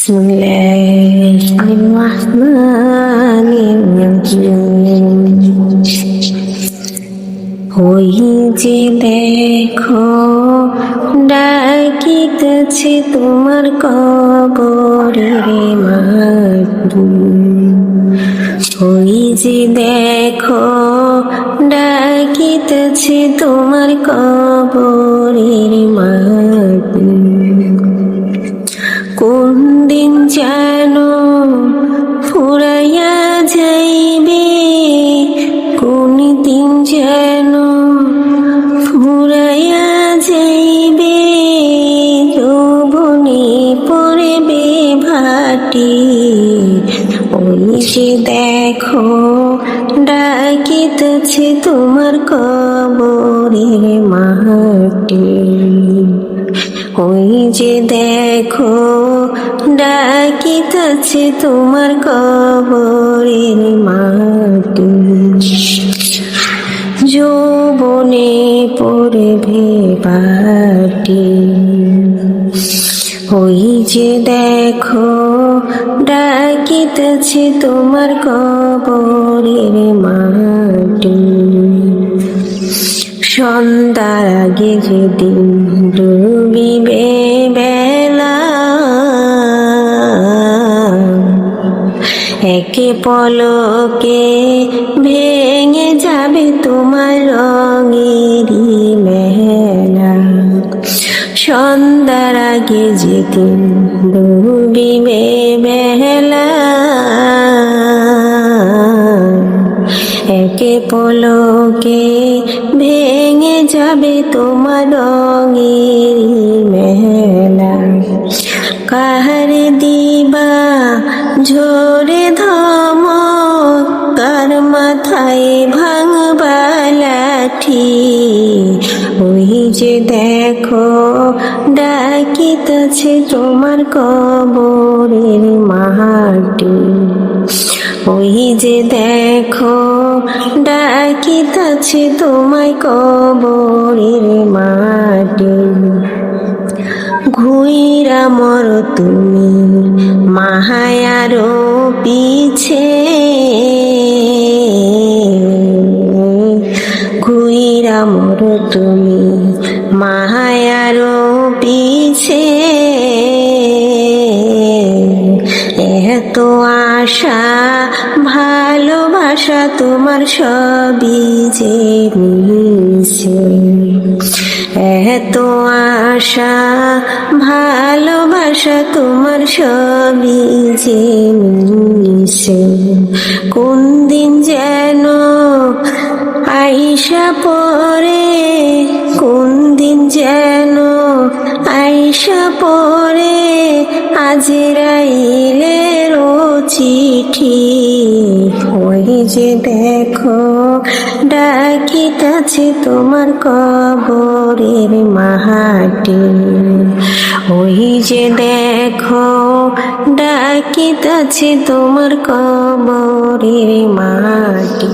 বিসমিল্লাহিররহমানিররহিম। ওই যে দেখো ডাকিতেছে তোমার কবরের মাটি। ওই যে দেখো ডাকিতেছে তোমার কবরের মাটি। কোন দিন যেন ফুরাইয়া যাইবে, কোন দিন যেন ফুরাইয়া যাইবে, যৌবনে পড়বে ভাটি। ওই যে দেখো ডাকিতেছে তোমার কবরের মাটি। ওই যে দেখো ডাকিতেছে তোমার কবরের মাটি। যৌবনে পড়বে ভাটি। ওই যে দেখো ডাকিতেছে তোমার কবরের মাটি। সন্ধ্যার আগে যেদিন ডুবিবে বেলা, একে পলকে ভেঙে যাবে তোমার রঙেরই মেলা। সন্ধ্যার আগে যেদিন ডুবিবে বেলা, একে পলকে ভেঙে যাবে তোমার রঙের মেলা। কাহারে দিবা ঝোরে ধমক, কার মাথায় ভাঙবা লাঠি। ওই যে দেখো ডাকিতেছে তোমার কবরের মাটি। ওই যে দেখো ডাকিতেছে তোমায় কবরের মাটি। ঘুইরা মর তুমি মায়ার পিছে, ঘুইরা মর তুমি মায়ার পিছে। এত আশা ভালোবাসা তোমার সবই যে মিছে। এত আশা ভালোবাসা তোমার সবই যে মিছে। কোন দিন যেন আইসা পরে, কোন দিন যেন আইসা পরে আজরাইলের চিঠি। ওই যে দেখো ডাকিতেছে তোমার কবরের মাটি। ওই যে দেখো ডাকিতেছে তোমার কবরের মাটি।